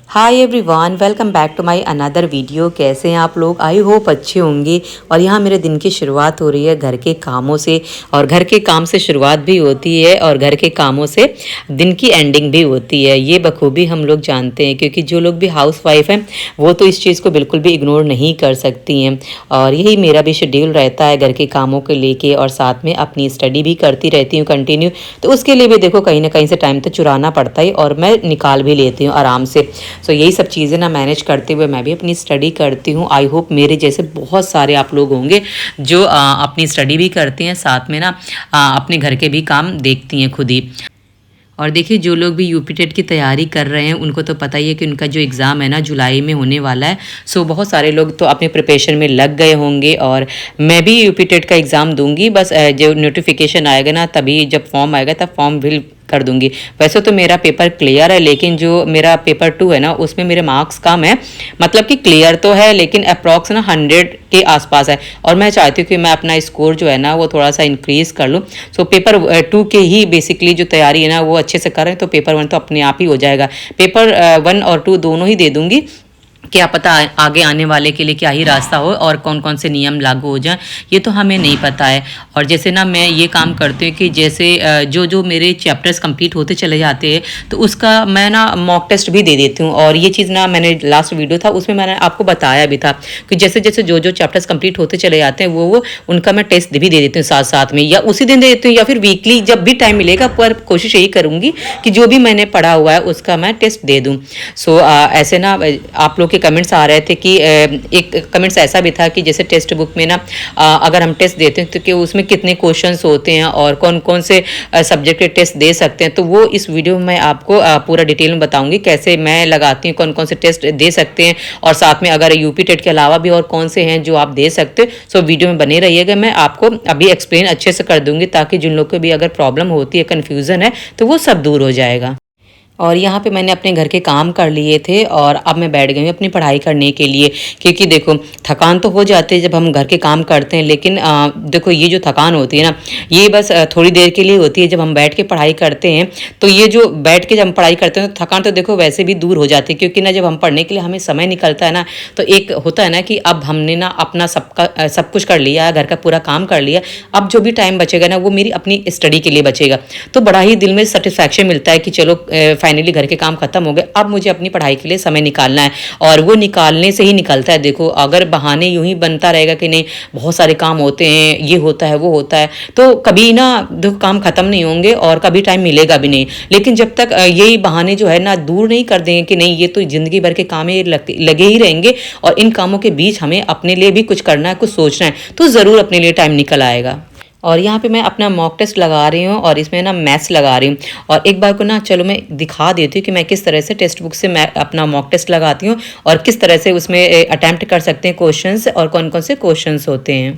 Hi everyone, welcome back to my another video. कैसे हैं आप लोग? आई होप अच्छे होंगे। और यहाँ मेरे दिन की शुरुआत हो रही है घर के कामों से, और घर के काम से शुरुआत भी होती है और घर के कामों से दिन की एंडिंग भी होती है। ये बखूबी हम लोग जानते हैं, क्योंकि जो लोग भी हाउस वाइफ हैं वो तो इस चीज़ को बिल्कुल भी इग्नोर नहीं कर सकती हैं। और यही मेरा भी शेड्यूल रहता है घर के कामों को लेके, और साथ में अपनी स्टडी भी करती रहती हूँ कंटिन्यू। तो उसके लिए भी देखो कहीं ना कहीं से टाइम तो चुराना पड़ता है, और मैं निकाल भी लेती हूँ आराम से। सो यही सब चीज़ें ना मैनेज करते हुए मैं भी अपनी स्टडी करती हूँ। आई होप मेरे जैसे बहुत सारे आप लोग होंगे जो अपनी स्टडी भी करती हैं, साथ में ना अपने घर के भी काम देखती हैं खुद ही। और देखिए, जो लोग भी यूपी टेट की तैयारी कर रहे हैं उनको तो पता ही है कि उनका जो एग्ज़ाम है ना जुलाई में होने वाला है। सो बहुत सारे लोग तो अपने प्रिपरेशन में लग गए होंगे, और मैं भी यूपी टेट का एग्ज़ाम दूंगी। बस जो नोटिफिकेशन आएगा ना, तभी जब फॉर्म आएगा तब फॉर्म फिल कर दूंगी। वैसे तो मेरा पेपर क्लियर है, लेकिन जो मेरा पेपर 2 है ना उसमें मेरे मार्क्स कम है। मतलब कि क्लियर तो है लेकिन अप्रॉक्स ना 100 के आसपास है, और मैं चाहती हूँ कि मैं अपना स्कोर जो है ना वो थोड़ा सा इंक्रीज़ कर लूँ। सो पेपर 2 के ही बेसिकली जो तैयारी है ना वो अच्छे से करें तो पेपर 1 तो अपने आप ही हो जाएगा। पेपर 1 और 2 दोनों ही दे दूंगी। क्या पता आगे आने वाले के लिए क्या ही रास्ता हो और कौन कौन से नियम लागू हो जाएं, ये तो हमें नहीं पता है। और जैसे ना मैं ये काम करती हूँ कि जैसे जो जो मेरे चैप्टर्स कंप्लीट होते चले जाते हैं तो उसका मैं ना मॉक टेस्ट भी दे देती हूँ। और ये चीज़ ना मैंने लास्ट वीडियो था उसमें मैंने आपको बताया भी था कि जैसे जैसे जो जो चैप्टर्स कंप्लीट होते चले जाते हैं वो उनका मैं टेस्ट भी दे देती हूँ साथ साथ में, या उसी दिन दे देती हूँ या फिर वीकली जब भी टाइम मिलेगा। पर कोशिश यही करूँगी कि जो भी मैंने पढ़ा हुआ है उसका मैं टेस्ट दे दूँ। सो ऐसे ना आप लोग के कमेंट्स आ रहे थे कि एक कमेंट्स ऐसा भी था कि जैसे टेक्स्ट बुक में ना अगर हम टेस्ट देते हैं तो कि उसमें कितने क्वेश्चंस होते हैं और कौन कौन से सब्जेक्ट के टेस्ट दे सकते हैं। तो वो इस वीडियो में मैं आपको पूरा डिटेल में बताऊंगी कैसे मैं लगाती हूँ, कौन कौन से टेस्ट दे सकते हैं, और साथ में अगर यूपी टेट के अलावा भी और कौन से हैं जो आप दे सकते हो। सो वीडियो में बने रहिएगा, मैं आपको अभी एक्सप्लेन अच्छे से कर दूंगी ताकि जिन लोग को भी अगर प्रॉब्लम होती है, कन्फ्यूज़न है, तो वो सब दूर हो जाएगा। और यहाँ पे मैंने अपने घर के काम कर लिए थे और अब मैं बैठ गई हूँ अपनी पढ़ाई करने के लिए। क्योंकि देखो थकान तो हो जाती है जब हम घर के काम करते हैं, लेकिन देखो ये जो थकान होती है ना ये बस थोड़ी देर के लिए होती है। जब हम बैठ के पढ़ाई करते हैं तो ये जो बैठ के जब हम पढ़ाई करते हैं तो थकान तो देखो वैसे भी दूर हो जाती है, क्योंकि ना जब हम पढ़ने के लिए हमें समय निकलता है ना तो एक होता है ना कि अब हमने ना अपना सब कुछ कर लिया, घर का पूरा काम कर लिया। अब जो भी टाइम बचेगा ना वो मेरी अपनी स्टडी के लिए बचेगा। तो बड़ा ही दिल में सेटिस्फैक्शन मिलता है कि चलो फाइनली घर के काम खत्म हो गए, अब मुझे अपनी पढ़ाई के लिए समय निकालना है। और वो निकालने से ही निकलता है। देखो अगर बहाने यूं ही बनता रहेगा कि नहीं बहुत सारे काम होते हैं, ये होता है वो होता है, तो कभी ना देखो काम खत्म नहीं होंगे और कभी टाइम मिलेगा भी नहीं। लेकिन जब तक यही बहाने जो है ना दूर नहीं कर देंगे कि नहीं ये तो जिंदगी भर के काम है, लगे ही रहेंगे, और इन कामों के बीच हमें अपने लिए भी कुछ करना है, कुछ सोचना है, तो ज़रूर अपने लिए टाइम निकल आएगा। और यहाँ पे मैं अपना मॉक टेस्ट लगा रही हूँ और इसमें ना मैथ्स लगा रही हूँ। और एक बार को ना चलो मैं दिखा देती हूँ कि मैं किस तरह से टेक्स्ट बुक से मैं अपना मॉक टेस्ट लगाती हूँ और किस तरह से उसमें अटैम्प्ट कर सकते हैं क्वेश्चंस, और कौन कौन से क्वेश्चंस होते हैं।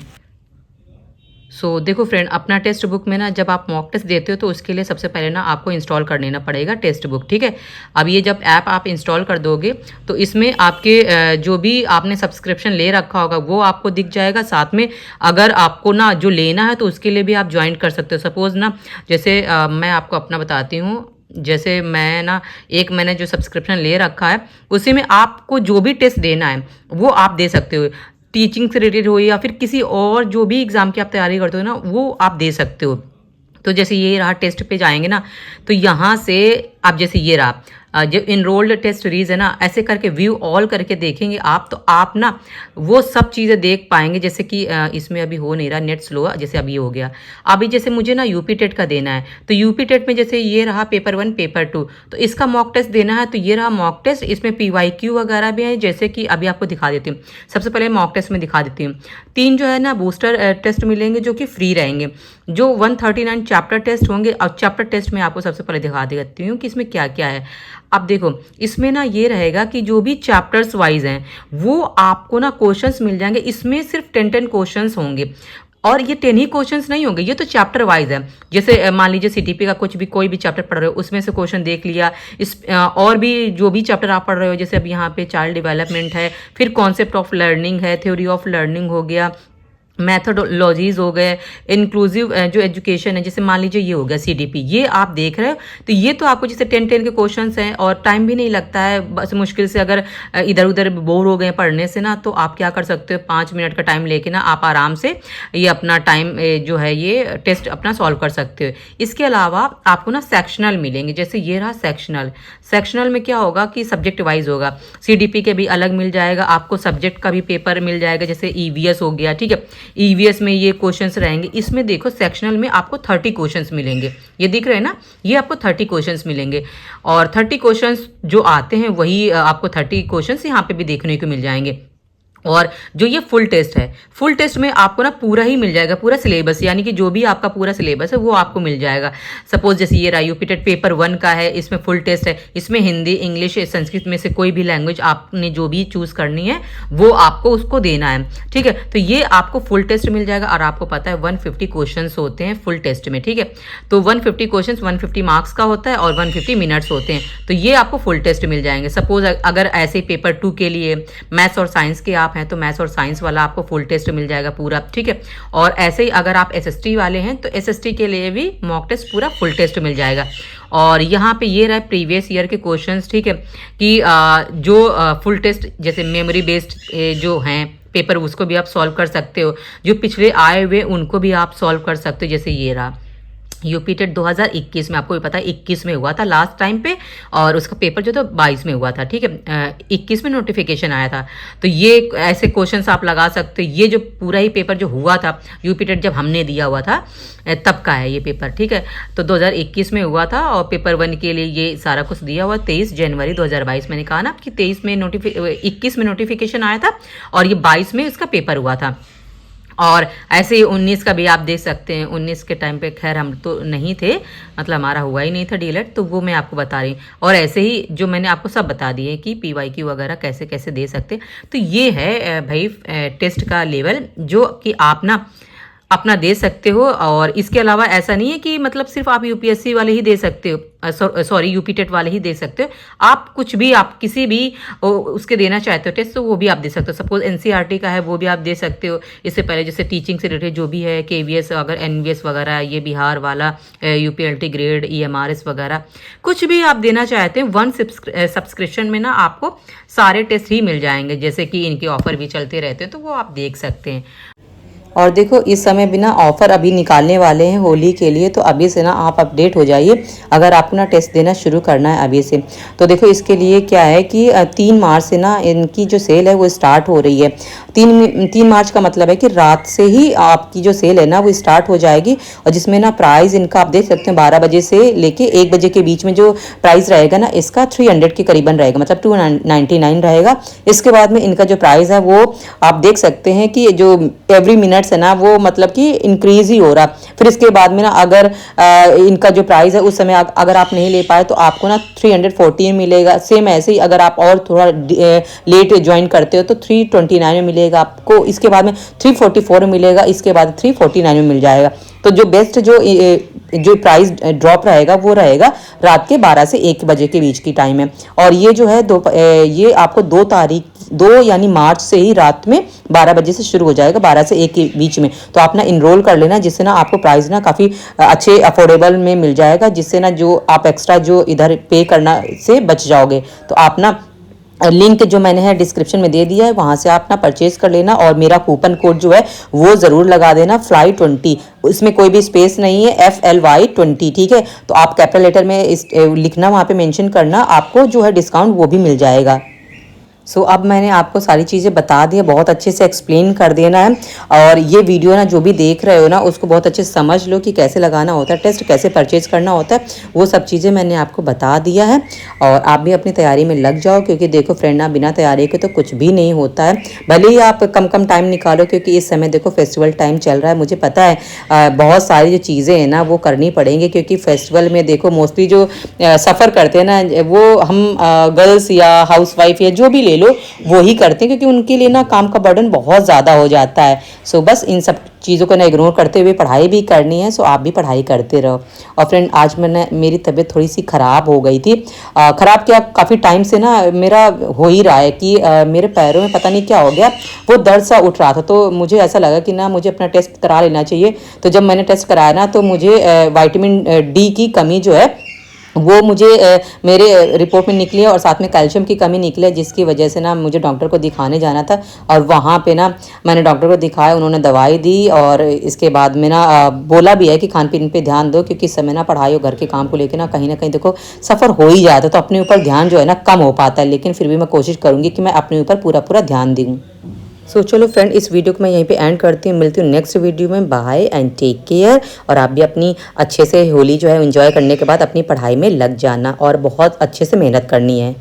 देखो फ्रेंड, अपना टेक्स्ट बुक में ना जब आप मॉक टेस्ट देते हो तो उसके लिए सबसे पहले ना आपको इंस्टॉल कर लेना पड़ेगा टेक्स्ट बुक, ठीक है। अब ये जब ऐप आप इंस्टॉल कर दोगे तो इसमें आपके जो भी आपने सब्सक्रिप्शन ले रखा होगा वो आपको दिख जाएगा। साथ में अगर आपको ना जो लेना है तो उसके लिए भी आप ज्वाइन कर सकते हो। सपोज़ ना जैसे मैं आपको अपना बताती हूँ, जैसे मैंने जो सब्सक्रिप्शन ले रखा है उसी में आपको जो भी टेस्ट देना है वो आप दे सकते हो। टीचिंग से रिलेटेड हो या फिर किसी और जो भी एग्ज़ाम की आप तैयारी करते हो ना वो आप दे सकते हो। तो जैसे ये रहा, टेस्ट पे जाएंगे ना तो यहाँ से आप जैसे ये रहा जो इनरोल्ड टेस्ट सीरीज़ है ना, ऐसे करके व्यू ऑल करके देखेंगे आप तो आप ना वो सब चीज़ें देख पाएंगे। जैसे कि इसमें अभी हो नहीं रहा, नेट स्लो है, जैसे अभी हो गया। अभी जैसे मुझे ना यूपी टेट का देना है तो यूपी टेट में जैसे ये रहा पेपर 1 पेपर 2, तो इसका मॉक टेस्ट देना है तो ये रहा मॉक टेस्ट। इसमें PYQ वगैरह भी है, जैसे कि अभी आपको दिखा देती हूँ। सबसे पहले मॉक टेस्ट में दिखा देती हूँ। 3 जो है ना बूस्टर टेस्ट मिलेंगे जो कि फ्री रहेंगे, जो 139 चैप्टर टेस्ट होंगे। और चैप्टर टेस्ट में आपको सबसे पहले दिखा देती हूँ कि इसमें क्या क्या है। अब देखो इसमें ना ये रहेगा कि जो भी चैप्टर्स वाइज हैं वो आपको ना क्वेश्चंस मिल जाएंगे। इसमें सिर्फ 10 क्वेश्चंस होंगे, और ये 10 ही क्वेश्चंस नहीं होंगे, ये तो चैप्टर वाइज है। जैसे मान लीजिए CTP का कोई भी चैप्टर पढ़ रहे हो उसमें से क्वेश्चन देख लिया। और भी जो भी चैप्टर आप पढ़ रहे हो, जैसे अब यहाँ पे चाइल्ड डेवलपमेंट है, फिर कॉन्सेप्ट ऑफ लर्निंग है, थ्योरी ऑफ लर्निंग हो गया, मैथडोलॉजीज हो गए, इंक्लूसिव जो एजुकेशन है, जैसे मान लीजिए ये हो गया CDP, ये आप देख रहे हो तो ये तो आपको जैसे 10 के क्वेश्चंस हैं और टाइम भी नहीं लगता है, बस मुश्किल से अगर इधर उधर बोर हो गए पढ़ने से ना, तो आप क्या कर सकते हो, 5 मिनट का टाइम लेके ना आप आराम से ये अपना टाइम जो है ये टेस्ट अपना सॉल्व कर सकते हो। इसके अलावा आपको ना सेक्शनल मिलेंगे, जैसे ये रहा सेक्शनल में क्या होगा कि सब्जेक्ट वाइज होगा, CDP के भी अलग मिल जाएगा, आपको सब्जेक्ट का भी पेपर मिल जाएगा, जैसे EVS हो गया, ठीक है, EVS में ये क्वेश्चंस रहेंगे। इसमें देखो सेक्शनल में आपको 30 क्वेश्चंस मिलेंगे, ये दिख रहे हैं ना, ये आपको 30 क्वेश्चंस मिलेंगे और 30 क्वेश्चंस जो आते हैं वही आपको 30 क्वेश्चंस यहाँ पे भी देखने को मिल जाएंगे। और जो ये फुल टेस्ट है, फुल टेस्ट में आपको ना पूरा ही मिल जाएगा, पूरा सिलेबस, यानी कि जो भी आपका पूरा सिलेबस है वो आपको मिल जाएगा। सपोज जैसे ये रहा यूपीटेट पेपर 1 का है, इसमें फुल टेस्ट है, इसमें हिंदी, इंग्लिश, संस्कृत में से कोई भी लैंग्वेज आपने जो भी चूज़ करनी है वो आपको उसको देना है, ठीक है। तो ये आपको फुल टेस्ट मिल जाएगा और आपको पता है 150 क्वेश्चन होते हैं फुल टेस्ट में, ठीक है। तो 150 क्वेश्चन 150 मार्क्स का होता है और 150 मिनट्स होते हैं, तो ये आपको फुल टेस्ट मिल जाएंगे। सपोज अगर ऐसे पेपर 2 के लिए मैथ्स और साइंस के आप हैं तो मैथ्स और साइंस वाला आपको फुल टेस्ट मिल जाएगा पूरा, ठीक है। और ऐसे ही अगर आप SST वाले हैं तो SST के लिए भी मॉक टेस्ट पूरा फुल टेस्ट मिल जाएगा। और यहाँ पे ये रहा प्रीवियस ईयर के क्वेश्चंस, ठीक है, कि जो फुल टेस्ट जैसे मेमोरी बेस्ड जो हैं पेपर उसको भी आप सॉल्व कर सकते हो, जो पिछले आए हुए उनको भी आप सॉल्व कर सकते हो। जैसे ये रहा यूपीटेट 2021 में, आपको भी पता है 21 में हुआ था लास्ट टाइम पे और उसका पेपर जो था 22 में हुआ था, ठीक है। 21 में नोटिफिकेशन आया था, तो ये ऐसे क्वेश्चंस आप लगा सकते हो। ये जो पूरा ही पेपर जो हुआ था यूपीटेट जब हमने दिया हुआ था तब का है ये पेपर, ठीक है। तो 2021 में हुआ था और पेपर 1 के लिए ये सारा कुछ दिया हुआ 23 जनवरी 2022, मैंने कहा ना कि 21 में नोटिफिकेशन आया था और ये 22 में इसका पेपर हुआ था। और ऐसे ही 19 का भी आप देख सकते हैं, 19 के टाइम पे खैर हम तो नहीं थे, मतलब हमारा हुआ ही नहीं था डीलेट, तो वो मैं आपको बता रही हूँ। और ऐसे ही जो मैंने आपको सब बता दिए कि PYQ वगैरह कैसे कैसे दे सकते। तो ये है भाई टेस्ट का लेवल जो कि आप ना अपना दे सकते हो। और इसके अलावा ऐसा नहीं है कि मतलब सिर्फ आप UPSC वाले ही दे सकते हो, सॉरी यूपीटेट वाले ही दे सकते हो। आप कुछ भी, आप किसी भी उसके देना चाहते हो टेस्ट तो वो भी आप दे सकते हो। सपोज NCERT का है वो भी आप दे सकते हो। इससे पहले जैसे टीचिंग से रिलेटेड जो भी है KVS अगर NVS वगैरह, ये बिहार वाला UPLT ग्रेड EMRS वगैरह कुछ भी आप देना चाहते हैं, 1 सब्सक्रिप्शन में ना आपको सारे टेस्ट ही मिल जाएंगे। जैसे कि इनके ऑफर भी चलते रहते हैं तो वो आप देख सकते हैं। और देखो इस समय भी ना ऑफ़र अभी निकालने वाले हैं होली के लिए, तो अभी से ना आप अपडेट हो जाइए अगर आपको ना टेस्ट देना शुरू करना है अभी से। तो देखो इसके लिए क्या है कि 3 मार्च से ना इनकी जो सेल है वो स्टार्ट हो रही है। 3 मार्च का मतलब है कि रात से ही आपकी जो सेल है ना वो स्टार्ट हो जाएगी। और जिसमें ना प्राइस इनका आप देख सकते हैं 12 बजे से लेके 1 बजे के बीच में जो प्राइस रहेगा ना इसका 300 के करीबन रहेगा, मतलब 299 रहेगा। इसके बाद में इनका जो प्राइस है वो आप देख सकते हैं कि जो एवरी मिनट है ना वो मतलब कि इंक्रीज ही हो रहा। फिर इसके बाद में ना अगर इनका जो प्राइस है उस समय अगर आप नहीं ले पाए तो आपको ना 314 मिलेगा। सेम ऐसे ही अगर आप और थोड़ा लेट ज्वाइन करते हो तो 329 में मिलेगा आपको। इसके बाद में 344 में मिलेगा, इसके बाद 349 में मिल जाएगा। तो जो बेस्ट जो प्राइस ड्रॉप रहेगा वो रहेगा रात के 12 से 1 बजे के बीच की टाइम है। और ये जो है ये आपको 2 यानी मार्च से ही रात में 12 बजे से शुरू हो जाएगा, 12 से 1 के बीच में। तो आप ना इनरोल कर लेना, जिससे ना आपको प्राइस ना काफ़ी अच्छे अफोर्डेबल में मिल जाएगा, जिससे ना जो आप एक्स्ट्रा जो इधर पे करना से बच जाओगे। तो आप ना लिंक जो मैंने है डिस्क्रिप्शन में दे दिया है, वहाँ से आप ना परचेज कर लेना। और मेरा कूपन कोड जो है वो ज़रूर लगा देना FLY20, इसमें कोई भी स्पेस नहीं है, FLY20, ठीक है। तो आप कैपिटल लेटर में लिखना, वहाँ पे मेंशन करना, आपको जो है डिस्काउंट वो भी मिल जाएगा। सो अब मैंने आपको सारी चीज़ें बता दी है, बहुत अच्छे से एक्सप्लेन कर देना है। और ये वीडियो ना जो भी देख रहे हो ना उसको बहुत अच्छे से समझ लो कि कैसे लगाना होता है टेस्ट, कैसे परचेज करना होता है, वो सब चीज़ें मैंने आपको बता दिया है। और आप भी अपनी तैयारी में लग जाओ, क्योंकि देखो फ्रेंड ना बिना तैयारी के तो कुछ भी नहीं होता है। भले ही आप कम टाइम निकालो, क्योंकि इस समय देखो फेस्टिवल टाइम चल रहा है। मुझे पता है बहुत सारी जो चीज़ें हैं ना वो करनी पड़ेंगी, क्योंकि फेस्टिवल में देखो मोस्टली जो सफ़र करते हैं ना वो हम गर्ल्स या हाउसवाइफ या जो भी ले लो वो ही करते हैं, क्योंकि उनके लिए ना काम का बर्डन बहुत ज़्यादा हो जाता है। सो बस इन सब चीज़ों को ना इग्नोर करते हुए पढ़ाई भी करनी है। सो आप भी पढ़ाई करते रहो। और फ्रेंड आज मेरी तबीयत थोड़ी सी ख़राब हो गई थी। ख़राब क्या, काफ़ी टाइम से ना मेरा हो ही रहा है कि मेरे पैरों में पता नहीं क्या हो गया, वो दर्द सा उठ रहा था। तो मुझे ऐसा लगा कि ना मुझे अपना टेस्ट करा लेना चाहिए। तो जब मैंने टेस्ट कराया ना तो मुझे विटामिन डी की कमी जो है वो मुझे मेरे रिपोर्ट में निकली है, और साथ में कैल्शियम की कमी निकली है, जिसकी वजह से ना मुझे डॉक्टर को दिखाने जाना था। और वहाँ पे ना मैंने डॉक्टर को दिखाया, उन्होंने दवाई दी, और इसके बाद में ना बोला भी है कि खान पीन पे ध्यान दो, क्योंकि इस समय ना पढ़ाई और घर के काम को लेकर ना कहीं देखो सफ़र हो ही जाता है, तो अपने ऊपर ध्यान जो है ना कम हो पाता है। लेकिन फिर भी मैं कोशिश करूँगी कि मैं अपने ऊपर पूरा ध्यान दूँ। सो चलो फ्रेंड, इस वीडियो को मैं यहीं पे एंड करती हूँ। मिलती हूँ नेक्स्ट वीडियो में। Bye and take care. और आप भी अपनी अच्छे से होली जो है एंजॉय करने के बाद अपनी पढ़ाई में लग जाना, और बहुत अच्छे से मेहनत करनी है।